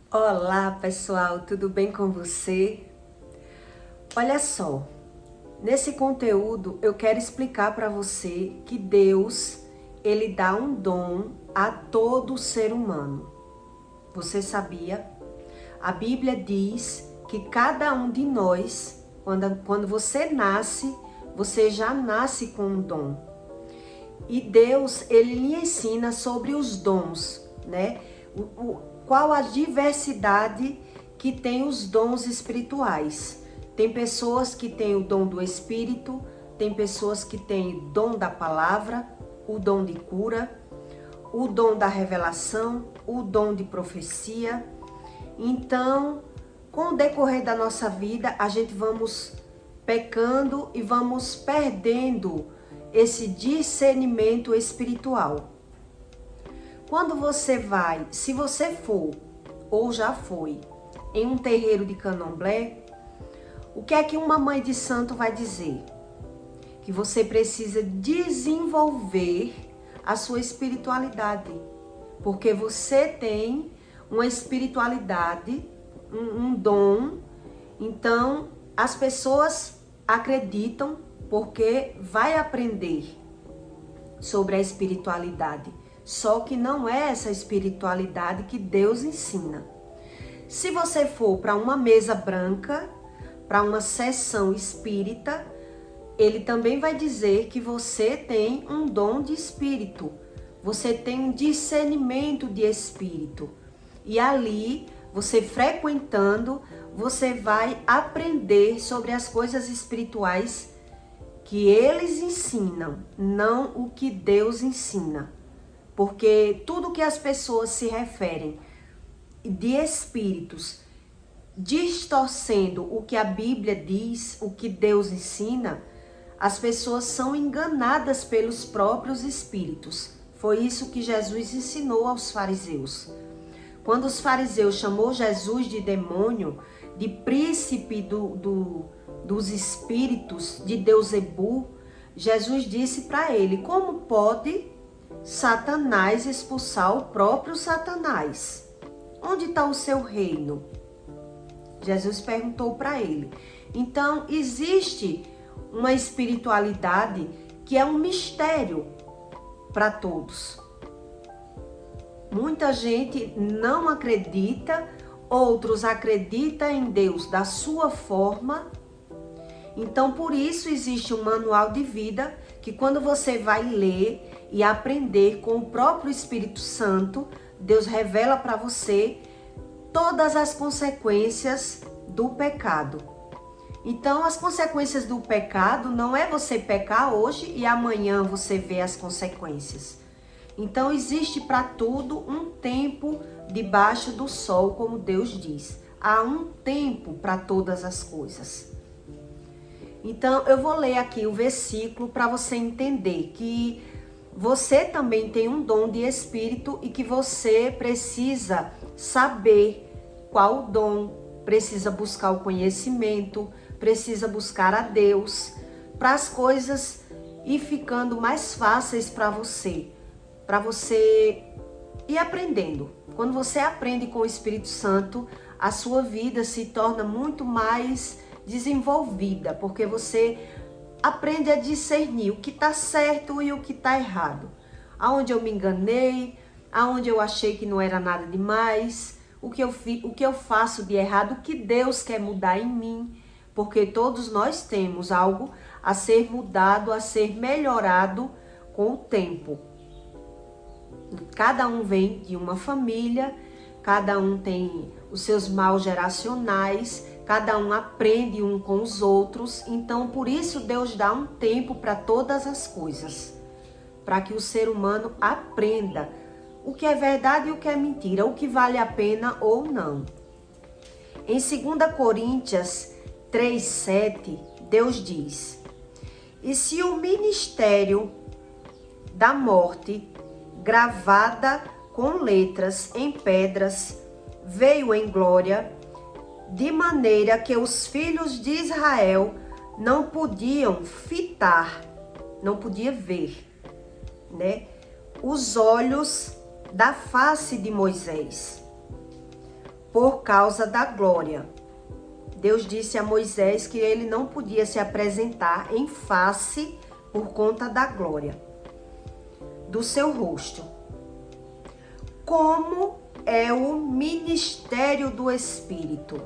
Olá pessoal, tudo bem com você? Olha só, nesse conteúdo eu quero explicar para você que Deus, ele dá um dom a todo ser humano. Você sabia? A Bíblia diz que cada um de nós, quando você nasce, você já nasce com um dom. E Deus, ele lhe ensina sobre os dons, né? Qual a diversidade que tem os dons espirituais. Tem pessoas que têm o dom do Espírito, tem pessoas que têm o dom da palavra, o dom de cura, o dom da revelação, o dom de profecia. Então, com o decorrer da nossa vida, a gente vamos pecando e vamos perdendo esse discernimento espiritual. Quando você vai, se você for ou já foi em um terreiro de candomblé, o que é que uma mãe de santo vai dizer? Que você precisa desenvolver a sua espiritualidade, porque você tem uma espiritualidade, um dom. Então as pessoas acreditam porque vai aprender sobre a espiritualidade. Só que não é essa espiritualidade que Deus ensina. Se você for para uma mesa branca, para uma sessão espírita, ele também vai dizer que você tem um dom de espírito. Você tem um discernimento de espírito. E ali, você frequentando, você vai aprender sobre as coisas espirituais que eles ensinam, não o que Deus ensina. Porque tudo que as pessoas se referem de espíritos, distorcendo o que a Bíblia diz, o que Deus ensina, as pessoas são enganadas pelos próprios espíritos. Foi isso que Jesus ensinou aos fariseus. Quando os fariseus chamou Jesus de demônio, de príncipe dos espíritos, de Beuzebu, Jesus disse para ele: como pode Satanás expulsar o próprio Satanás? Onde está o seu reino? Jesus perguntou para ele. Então, existe uma espiritualidade que é um mistério para todos. Muita gente não acredita, outros acreditam em Deus da sua forma. Então, por isso existe um manual de vida que quando você vai ler e aprender com o próprio Espírito Santo, Deus revela para você todas as consequências do pecado. Então, as consequências do pecado não é você pecar hoje e amanhã você vê as consequências. Então, existe para tudo um tempo debaixo do sol, como Deus diz. Há um tempo para todas as coisas. Então, eu vou ler aqui o versículo para você entender que você também tem um dom de espírito e que você precisa saber qual dom, precisa buscar o conhecimento, precisa buscar a Deus, para as coisas ir ficando mais fáceis para você ir aprendendo. Quando você aprende com o Espírito Santo, a sua vida se torna muito mais desenvolvida, porque você aprende a discernir o que está certo e o que está errado. Aonde eu me enganei, aonde eu achei que não era nada demais, o que eu faço de errado, o que Deus quer mudar em mim, porque todos nós temos algo a ser mudado, a ser melhorado com o tempo. Cada um vem de uma família, cada um tem os seus maus geracionais, cada um aprende um com os outros. Então, por isso Deus dá um tempo para todas as coisas, para que o ser humano aprenda o que é verdade e o que é mentira, o que vale a pena ou não. Em 2 Coríntios 3:7, Deus diz: e se o ministério da morte, gravada com letras em pedras, veio em glória, de maneira que os filhos de Israel não podiam fitar, não podia ver, né, os olhos da face de Moisés. por causa da glória. Deus disse a Moisés que ele não podia se apresentar em face por conta da glória do seu rosto. Como é o ministério do Espírito?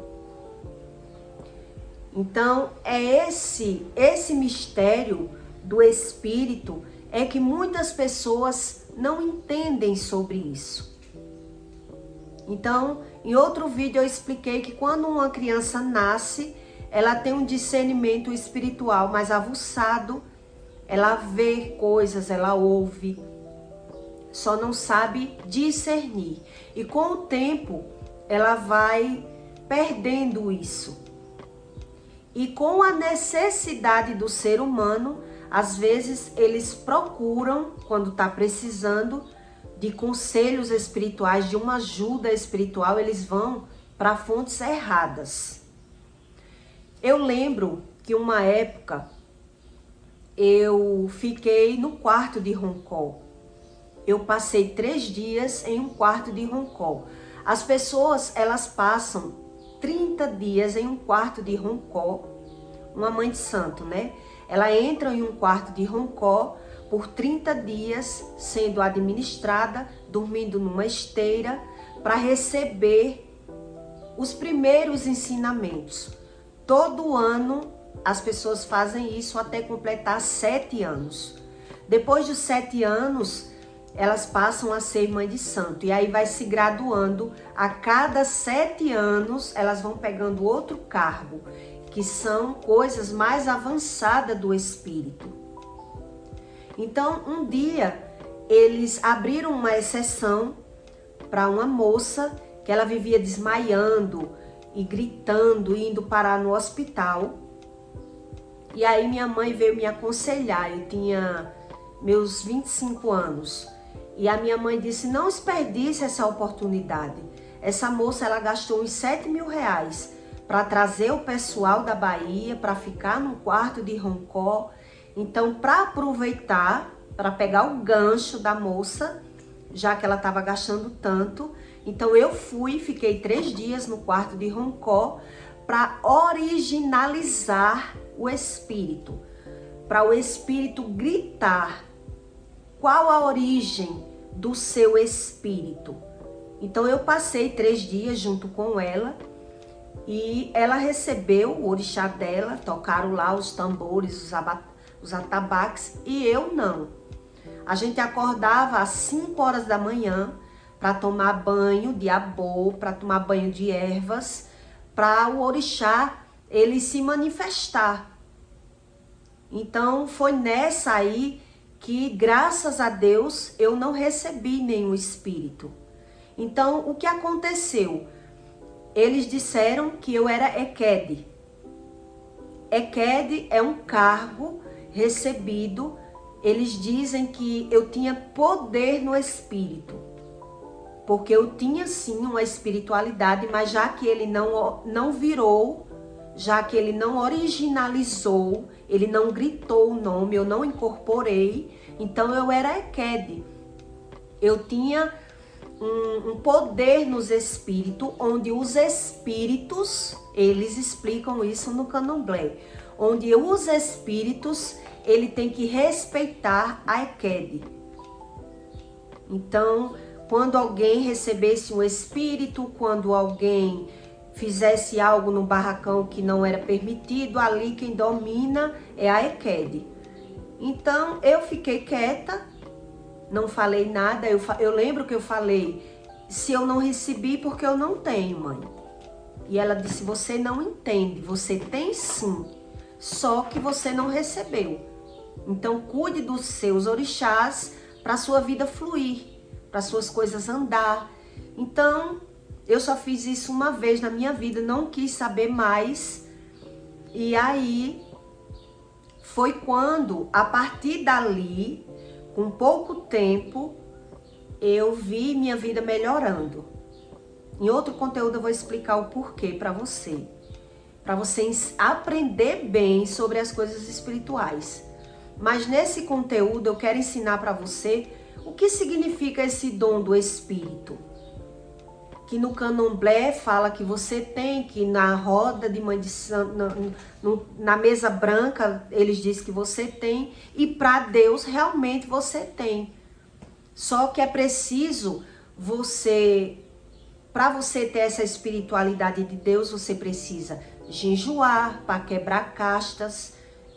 Então, é esse mistério do Espírito é que muitas pessoas não entendem sobre isso. Então, em outro vídeo eu expliquei que quando uma criança nasce, ela tem um discernimento espiritual mais aguçado, ela vê coisas, ela ouve, só não sabe discernir. E com o tempo, ela vai perdendo isso. E com a necessidade do ser humano, às vezes eles procuram, quando está precisando, de conselhos espirituais, de uma ajuda espiritual, eles vão para fontes erradas. Eu lembro que uma época eu fiquei no quarto de Roncol. Eu passei 3 dias em um quarto de Roncol. As pessoas, elas passam 30 dias em um quarto de Roncol, uma mãe de santo, né? Ela entra em um quarto de Roncol por 30 dias, sendo administrada, dormindo numa esteira, para receber os primeiros ensinamentos. Todo ano as pessoas fazem isso até completar 7 anos. Depois dos 7 anos, elas passam a ser mãe de santo. E aí vai se graduando. A cada 7 anos, elas vão pegando outro cargo, que são coisas mais avançadas do espírito. Então, um dia, eles abriram uma exceção para uma moça que ela vivia desmaiando e gritando, indo parar no hospital. E aí minha mãe veio me aconselhar, eu tinha meus 25 anos. E a minha mãe disse, não desperdice essa oportunidade. Essa moça, ela gastou uns 7 mil reais para trazer o pessoal da Bahia, para ficar no quarto de Roncol. Então, para aproveitar, para pegar o gancho da moça, já que ela estava gastando tanto, então eu fiquei 3 dias no quarto de Roncol para originalizar o espírito, para o espírito gritar qual a origem do seu espírito. Então eu passei 3 dias junto com ela e ela recebeu o orixá dela, tocaram lá os tambores, os atabaques, e eu não. A gente acordava às 5 horas da manhã para tomar banho de abô, para tomar banho de ervas, para o orixá ele se manifestar. Então foi nessa aí que, graças a Deus, eu não recebi nenhum espírito. Então o que aconteceu? Eles disseram que eu era Ekede. Ekede é um cargo recebido. Eles dizem que eu tinha poder no espírito, porque eu tinha sim uma espiritualidade, mas já que ele não virou, já que ele não originalizou, ele não gritou o nome, eu não incorporei, então eu era Ekede. Eu tinha um poder nos espíritos, onde os espíritos, eles explicam isso no Candomblé, onde os espíritos, ele tem que respeitar a Ekede. Então, quando alguém recebesse um espírito, quando alguém fizesse algo no barracão que não era permitido, ali quem domina é a Ekede. Então, eu fiquei quieta, não falei nada. Eu lembro que eu falei, se eu não recebi, porque eu não tenho, mãe. E ela disse, você não entende, você tem sim, só que você não recebeu. Então, cuide dos seus orixás para a sua vida fluir, para suas coisas andar. Então, eu só fiz isso uma vez na minha vida, não quis saber mais. E aí, foi quando, a partir dali, com pouco tempo, eu vi minha vida melhorando. Em outro conteúdo eu vou explicar o porquê para você aprender bem sobre as coisas espirituais. Mas nesse conteúdo eu quero ensinar para você o que significa esse dom do Espírito. que no candomblé fala que você tem, que na roda de mãe de santo, na mesa branca, eles dizem que você tem, e para Deus realmente você tem. Só que é preciso para você ter essa espiritualidade de Deus, você precisa jejuar para quebrar castas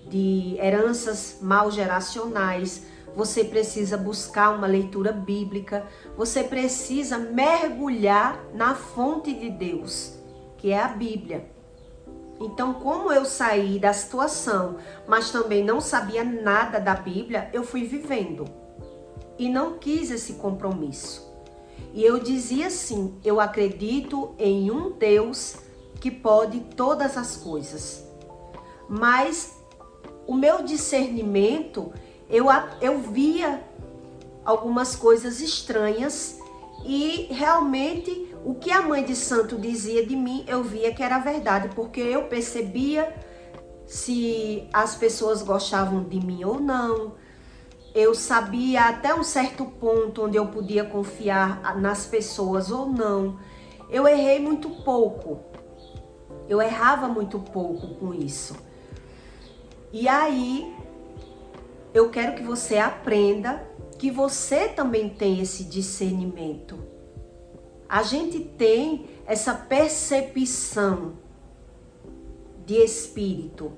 de heranças mal geracionais. Você precisa buscar uma leitura bíblica, você precisa mergulhar na fonte de Deus, que é a Bíblia. Então, como eu saí da situação, mas também não sabia nada da Bíblia, eu fui vivendo e não quis esse compromisso. E eu dizia assim: eu acredito em um Deus que pode todas as coisas. Mas o meu discernimento, eu via algumas coisas estranhas e realmente o que a mãe de santo dizia de mim, eu via que era verdade, porque eu percebia se as pessoas gostavam de mim ou não. Eu sabia até um certo ponto onde eu podia confiar nas pessoas ou não. Eu errei muito pouco. Eu errava muito pouco com isso. E aí, eu quero que você aprenda que você também tem esse discernimento. A gente tem essa percepção de espírito.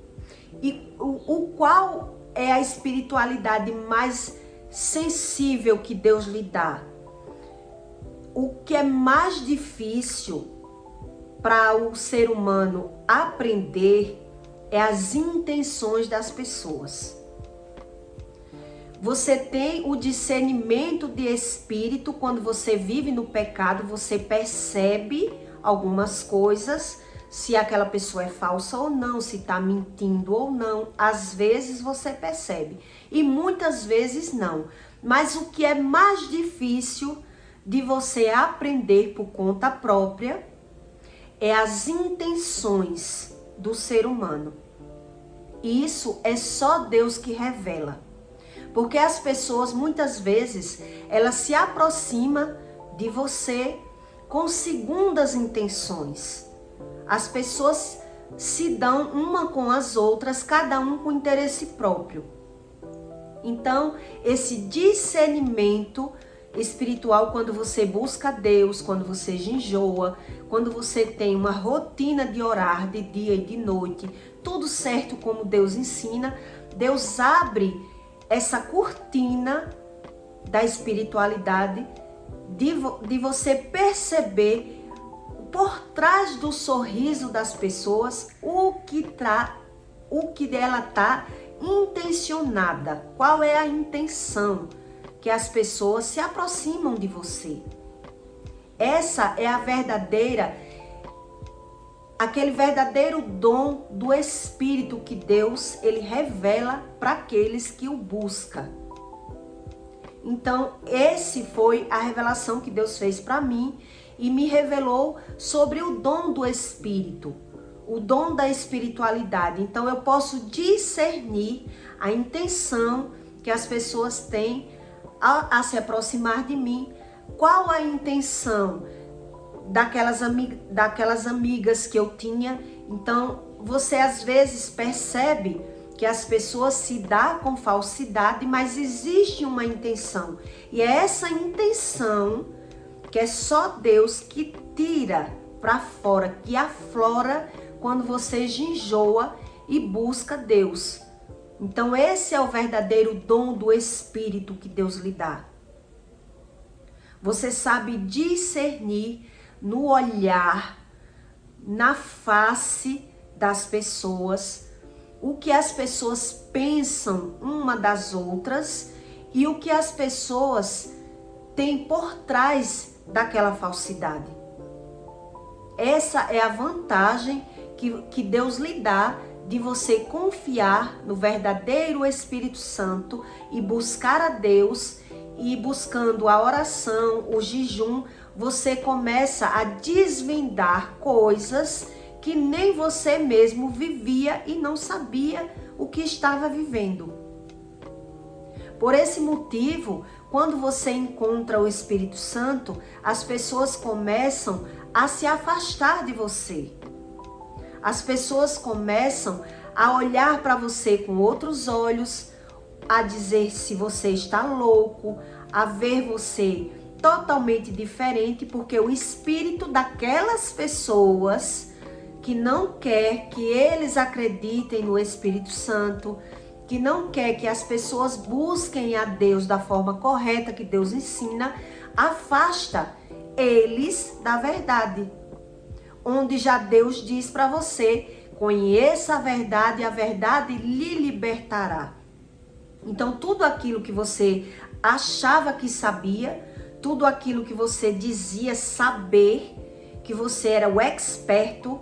E o qual é a espiritualidade mais sensível que Deus lhe dá? O que é mais difícil para o ser humano aprender é as intenções das pessoas. Você tem o discernimento de espírito quando você vive no pecado, você percebe algumas coisas, se aquela pessoa é falsa ou não, se está mentindo ou não. Às vezes você percebe e muitas vezes não. Mas o que é mais difícil de você aprender por conta própria é as intenções do ser humano. E isso é só Deus que revela. Porque as pessoas, muitas vezes, elas se aproximam de você com segundas intenções. As pessoas se dão uma com as outras, cada um com interesse próprio. Então, esse discernimento espiritual, quando você busca Deus, quando você jejua, quando você tem uma rotina de orar de dia e de noite, tudo certo como Deus ensina, Deus abre essa cortina da espiritualidade de você perceber por trás do sorriso das pessoas o que ela está intencionada, qual é a intenção que as pessoas se aproximam de você. Essa é aquele verdadeiro dom do Espírito que Deus, ele revela para aqueles que o buscam. Então, esse foi a revelação que Deus fez para mim e me revelou sobre o dom do Espírito, o dom da espiritualidade. Então, eu posso discernir a intenção que as pessoas têm a se aproximar de mim. Qual a intenção daquelas amigas que eu tinha? Então, você às vezes percebe que as pessoas se dão com falsidade, mas existe uma intenção. E é essa intenção que é só Deus que tira para fora, que aflora quando você jejua e busca Deus. Então, esse é o verdadeiro dom do Espírito que Deus lhe dá. Você sabe discernir no olhar, na face das pessoas, o que as pessoas pensam uma das outras e o que as pessoas têm por trás daquela falsidade. Essa é a vantagem que Deus lhe dá de você confiar no verdadeiro Espírito Santo e buscar a Deus, e buscando a oração, o jejum, você começa a desvendar coisas que nem você mesmo vivia e não sabia o que estava vivendo. Por esse motivo, quando você encontra o Espírito Santo, as pessoas começam a se afastar de você. As pessoas começam a olhar para você com outros olhos, a dizer se você está louco, a ver você totalmente diferente, porque o espírito daquelas pessoas que não quer que eles acreditem no Espírito Santo, que não quer que as pessoas busquem a Deus da forma correta que Deus ensina, afasta eles da verdade. Onde já Deus diz para você, conheça a verdade lhe libertará. Então tudo aquilo que você achava que sabia, tudo aquilo que você dizia saber, que você era o experto,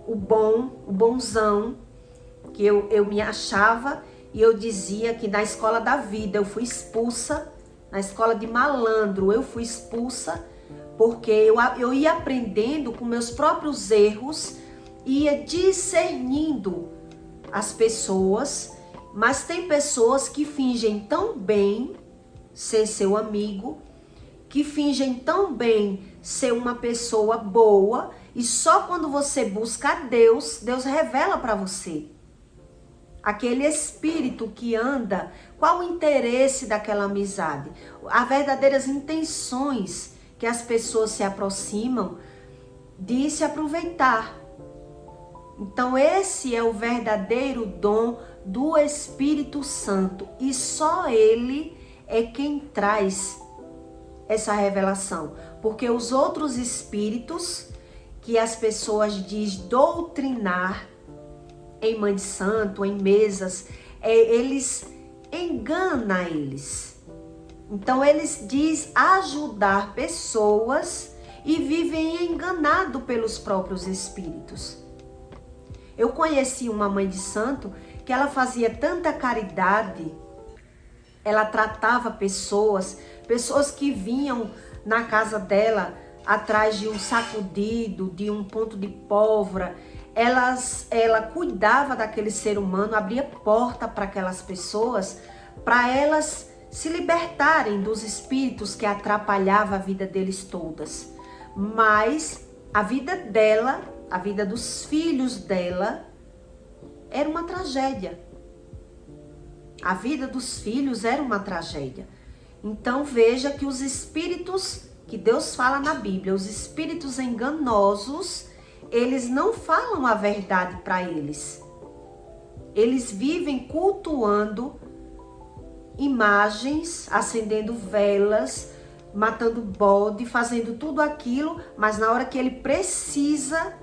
o bonzão, que eu me achava, e eu dizia que na escola da vida eu fui expulsa, na escola de malandro eu fui expulsa, porque eu ia aprendendo com meus próprios erros, ia discernindo as pessoas, mas tem pessoas que fingem tão bem ser seu amigo, que fingem tão bem ser uma pessoa boa, e só quando você busca a Deus, Deus revela para você aquele espírito que anda, qual o interesse daquela amizade, as verdadeiras intenções que as pessoas se aproximam de se aproveitar. Então esse é o verdadeiro dom do Espírito Santo, e só Ele é quem traz essa revelação, porque os outros espíritos que as pessoas dizem doutrinar em mãe de santo, em mesas, eles enganam eles. Então eles dizem ajudar pessoas e vivem enganado pelos próprios espíritos. Eu conheci uma mãe de santo que ela fazia tanta caridade, ela tratava pessoas que vinham na casa dela atrás de um sacudido, de um ponto de pólvora. Ela cuidava daquele ser humano, abria porta para aquelas pessoas, para elas se libertarem dos espíritos que atrapalhavam a vida deles todas. Mas a vida dela, a vida dos filhos dela, era uma tragédia. A vida dos filhos era uma tragédia. Então veja que os espíritos que Deus fala na Bíblia, os espíritos enganosos, eles não falam a verdade para eles. Eles vivem cultuando imagens, acendendo velas, matando bode, fazendo tudo aquilo, mas na hora que ele precisa,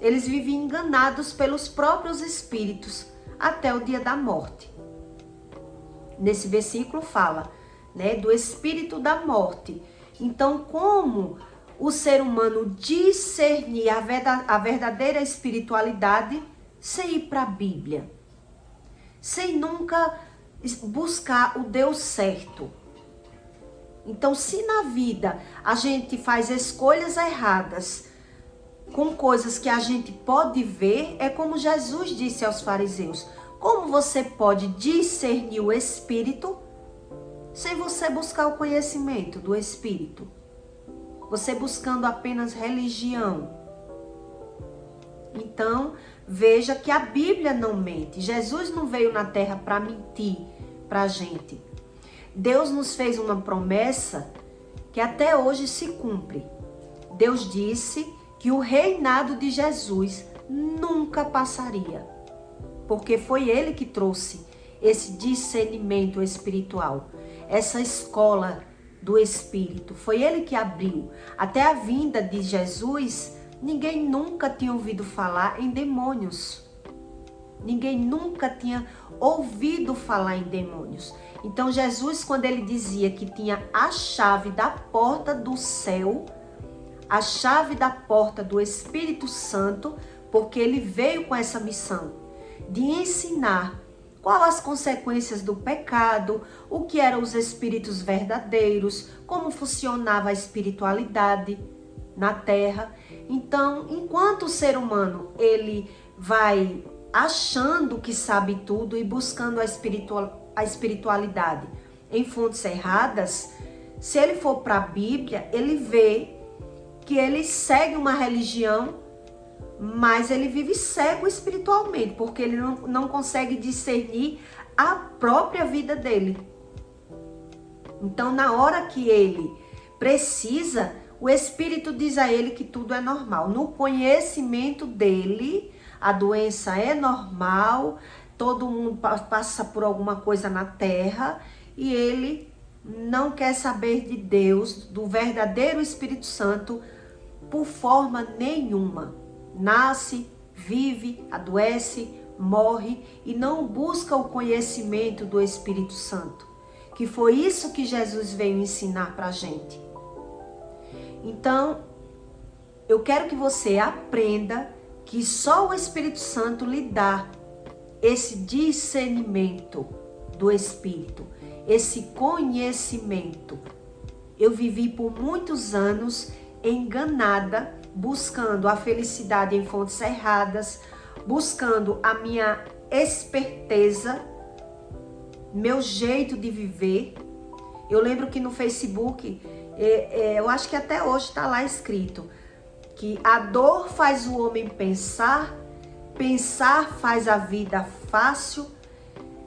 eles vivem enganados pelos próprios espíritos até o dia da morte. Nesse versículo fala, né, do espírito da morte. Então, como o ser humano discernir a verdadeira espiritualidade sem ir para a Bíblia, sem nunca buscar o Deus certo? Então, se na vida a gente faz escolhas erradas com coisas que a gente pode ver, é como Jesus disse aos fariseus: como você pode discernir o Espírito sem você buscar o conhecimento do Espírito? Você buscando apenas religião. Então, veja que a Bíblia não mente. Jesus não veio na terra para mentir para a gente. Deus nos fez uma promessa que até hoje se cumpre. Deus disse que o reinado de Jesus nunca passaria, porque foi Ele que trouxe esse discernimento espiritual, essa escola do Espírito. Foi Ele que abriu. Até a vinda de Jesus, ninguém nunca tinha ouvido falar em demônios. Ninguém nunca tinha ouvido falar em demônios. Então Jesus, quando ele dizia que tinha a chave da porta do céu, a chave da porta do Espírito Santo, porque ele veio com essa missão de ensinar quais as consequências do pecado, o que eram os espíritos verdadeiros, como funcionava a espiritualidade na terra. Então, enquanto o ser humano ele vai achando que sabe tudo e buscando a espiritualidade em fontes erradas, se ele for para a Bíblia, ele vê que ele segue uma religião, mas ele vive cego espiritualmente, porque ele não consegue discernir a própria vida dele. Então, na hora que ele precisa, o Espírito diz a ele que tudo é normal. No conhecimento dele, a doença é normal, todo mundo passa por alguma coisa na terra e ele não quer saber de Deus, do verdadeiro Espírito Santo, por forma nenhuma. Nasce, vive, adoece, morre e não busca o conhecimento do Espírito Santo, que foi isso que Jesus veio ensinar pra gente. Então, eu quero que você aprenda que só o Espírito Santo lhe dá esse discernimento do Espírito, esse conhecimento. Eu vivi por muitos anos enganada, buscando a felicidade em fontes erradas, buscando a minha esperteza, meu jeito de viver. Eu lembro que no Facebook, eu acho que até hoje está lá escrito, que a dor faz o homem pensar, pensar faz a vida fácil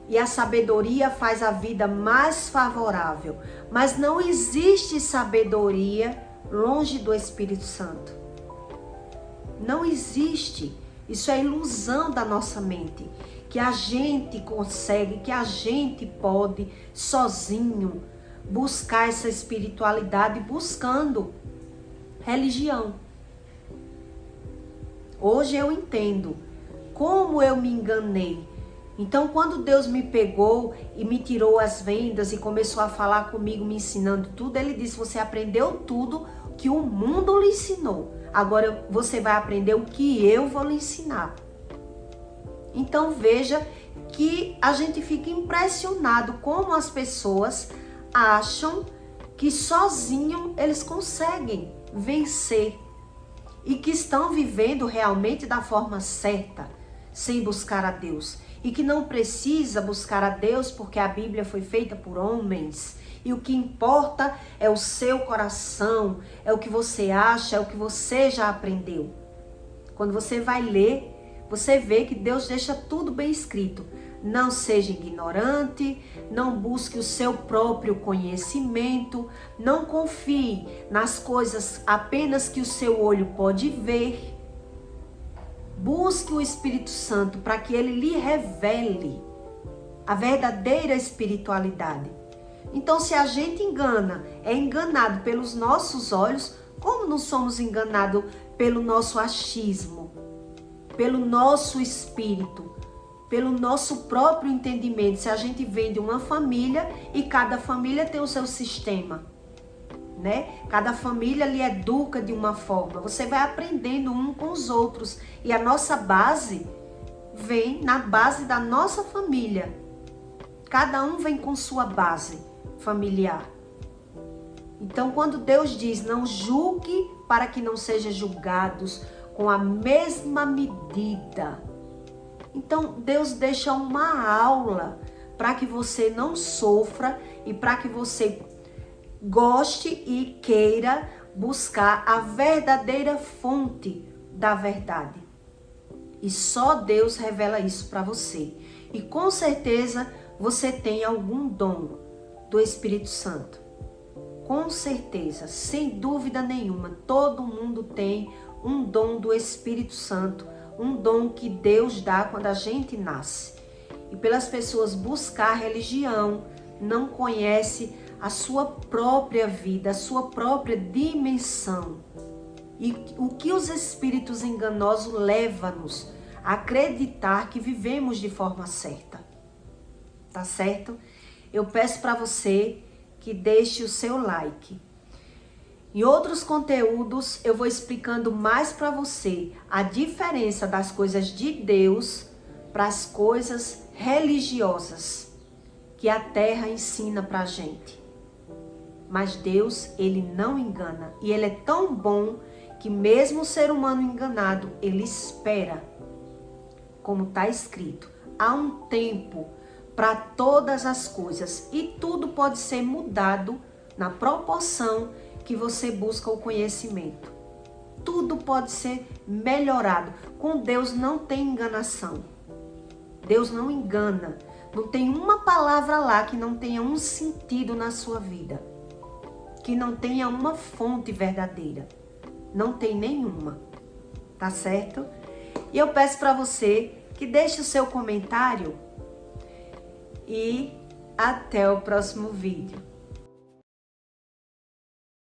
e a sabedoria faz a vida mais favorável. Mas não existe sabedoria longe do Espírito Santo. Não existe. Isso é ilusão da nossa mente. Que a gente consegue, que a gente pode sozinho buscar essa espiritualidade buscando religião. Hoje eu entendo como eu me enganei. Então, quando Deus me pegou e me tirou as vendas e começou a falar comigo, me ensinando tudo, ele disse: você aprendeu tudo que o mundo lhe ensinou. Agora você vai aprender o que eu vou lhe ensinar. Então veja que a gente fica impressionado como as pessoas acham que sozinho eles conseguem vencer e que estão vivendo realmente da forma certa, sem buscar a Deus. E que não precisa buscar a Deus porque a Bíblia foi feita por homens. E o que importa é o seu coração, é o que você acha, é o que você já aprendeu. Quando você vai ler, você vê que Deus deixa tudo bem escrito. Não seja ignorante, não busque o seu próprio conhecimento, não confie nas coisas apenas que o seu olho pode ver. Busque o Espírito Santo para que ele lhe revele a verdadeira espiritualidade. Então, se a gente é enganado pelos nossos olhos, como não somos enganados pelo nosso achismo, pelo nosso espírito, pelo nosso próprio entendimento? Se a gente vem de uma família e cada família tem o seu sistema, né? Cada família lhe educa de uma forma. Você vai aprendendo um com os outros. E a nossa base vem na base da nossa família. Cada um vem com sua base familiar. Então, quando Deus diz: não julgue para que não sejam julgados com a mesma medida. Então, Deus deixa uma aula para que você não sofra e para que você goste e queira buscar a verdadeira fonte da verdade. E só Deus revela isso para você. E com certeza você tem algum dom do Espírito Santo. Com certeza, sem dúvida nenhuma, todo mundo tem um dom do Espírito Santo, um dom que Deus dá quando a gente nasce. E pelas pessoas buscar religião, não conhece a sua própria vida, a sua própria dimensão. E o que os espíritos enganosos levam-nos a acreditar que vivemos de forma certa. Tá certo? Eu peço para você que deixe o seu like. Em outros conteúdos eu vou explicando mais para você a diferença das coisas de Deus para as coisas religiosas que a terra ensina para a gente. Mas Deus, ele não engana. E ele é tão bom que mesmo o ser humano enganado, ele espera. Como está escrito, há um tempo para todas as coisas e tudo pode ser mudado na proporção que você busca o conhecimento. Tudo pode ser melhorado. Com Deus não tem enganação. Deus não engana. Não tem uma palavra lá que não tenha um sentido na sua vida. Que não tenha uma fonte verdadeira. Não tem nenhuma. Tá certo? E eu peço para você que deixe o seu comentário e até o próximo vídeo.